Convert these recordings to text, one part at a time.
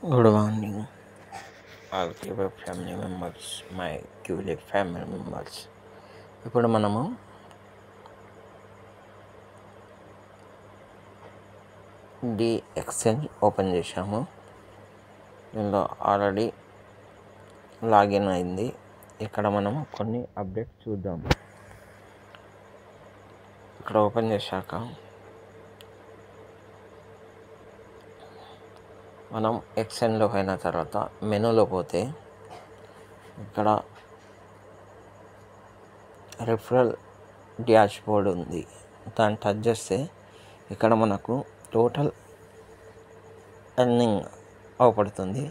Good morning, all Cubic family members, my Cubic family members. ఇప్పుడు మనము exchange open చేసాము. దీనిలో ఆల్రెడీ లాగిన్ అయింది. ఇక్కడ మనం కొన్ని అప్డేట్స్ చూద్దాం. ఇక్కడ ఓపెన్ చేశాక మనం ఎక్స్చేంజ్లో పోయిన తర్వాత మెనూలో పోతే ఇక్కడ రిఫరల్ డాష్ బోర్డ్ ఉంది. దాన్ని టచ్ చేస్తే ఇక్కడ మనకు టోటల్ ఎర్నింగ్ అవపడుతుంది.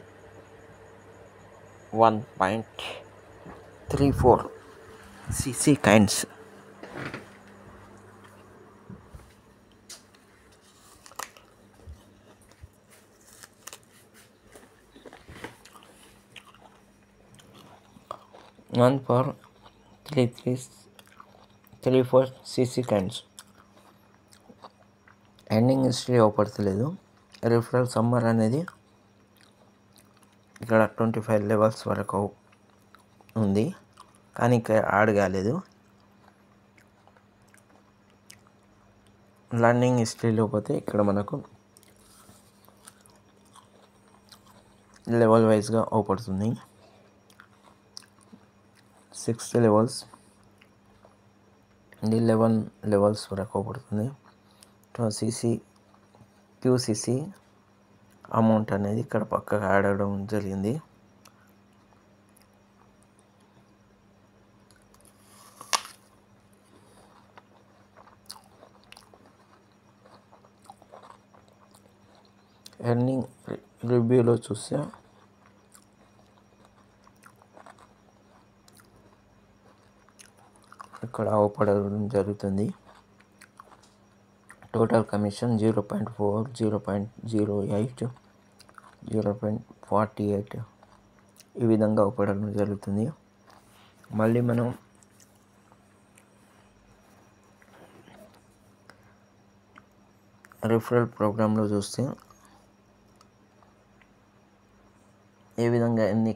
1.34 CC coins. One for 34 CC coins. Ending history అవపడతలేదు. రిఫరల్ సమ్మర్ అనేది ఇక్కడ 25 లెవెల్స్ వరకు ఉంది, కానీ ఇక్కడ యాడ్ కాలేదు. లర్నింగ్ హిస్టరీలో పోతే ఇక్కడ మనకు లెవెల్ వైజ్గా అవపడుతుంది. 6 లెవెల్స్, ఇది 11 లెవెల్స్ వరకు అవపడుతుంది. CC QCC అమౌంట్ అనేది ఇక్కడ పక్కగా యాడ్ అవ్వడం జరిగింది. ఎర్నింగ్ రివ్యూలో చూస్తే ఇక్కడ అవపడడం జరుగుతుంది. టోటల్ కమిషన్ 0.4, 0.08, 0.48 ఈ విధంగా అవపడడం జరుగుతుంది. మళ్ళీ మనం రిఫరల్ ప్రోగ్రాంలో చూస్తే ఏ విధంగా ఎన్ని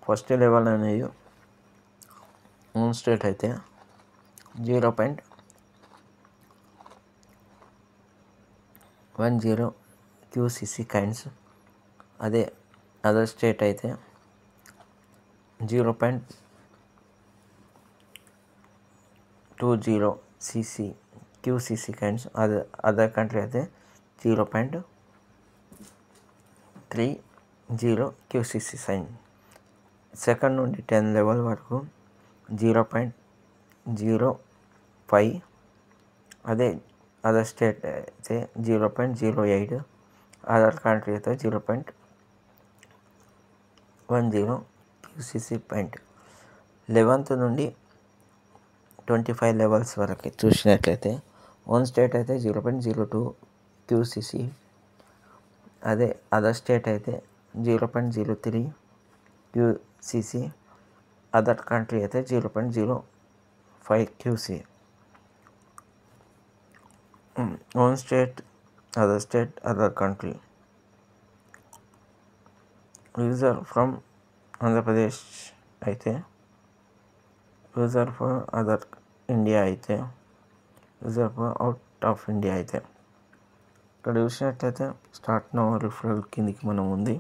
ఫస్ట్ లెవెల్ అనేది ఓన్ స్టేట్ అయితే 0.10 QCC కైన్స్, అదే అదర్ స్టేట్ అయితే 0.20 QCC కైన్స్, అదర్ కంట్రీ అయితే 0.30 QCC సైన్. సెకండ్ నుండి 10 లెవెల్ వరకు 0.05, అదే అదర్ స్టేట్ అయితే 0.08, అదర్ కంట్రీ అయితే 0.10 QCC పాయింట్. 11th నుండి 25 లెవెల్స్ వరకు చూసినట్లయితే ఓన్ స్టేట్ అయితే 0.02 QCC, అదే అదర్ స్టేట్ అయితే 0.03 QCC, అదర్ కంట్రీ అయితే 0.05 QC. Own state, other state, other country. User from Andhra Pradesh అయితే, యూజర్ ఫర్ అదర్ ఇండియా అయితే, user for out of India అయితే. ఇక్కడ చూసినట్లయితే స్టార్ట్ నౌ రిఫరల్ కిందికి మనం ఉంది.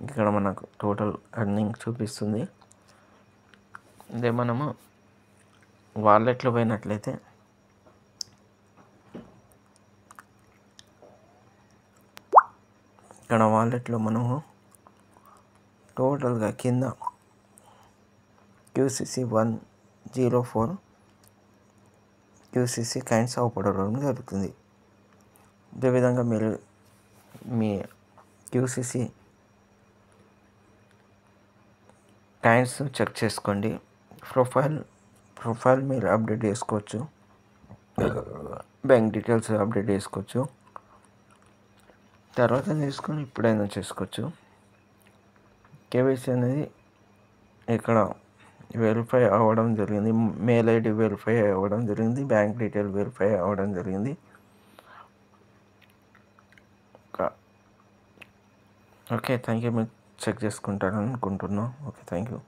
ఇక్కడ మనకు టోటల్ ఎర్నింగ్ చూపిస్తుంది. అదే మనము వాలెట్లో పోయినట్లయితే ఇక్కడ వాలెట్లో మనము టోటల్గా కింద QCC 104 QCC కైన్స్ అవపడడం జరుగుతుంది. అదేవిధంగా మీరు మీ QCC కైన్స్ చెక్ చేసుకోండి. ప్రొఫైల్ మీరు అప్డేట్ చేసుకోవచ్చు, బ్యాంక్ డీటెయిల్స్ అప్డేట్ చేసుకోవచ్చు, తర్వాత తీసుకొని ఇప్పుడైనా చేసుకోవచ్చు. కేవైసీ అనేది ఇక్కడ వెరిఫై అవ్వడం జరిగింది. మెయిల్ ఐడి వెరిఫై అవ్వడం జరిగింది. బ్యాంక్ డీటెయిల్ వెరిఫై అవ్వడం జరిగింది. Okay, thank you. మీరు చెక్ చేసుకుంటారని అనుకుంటున్నాను. Okay, thank you.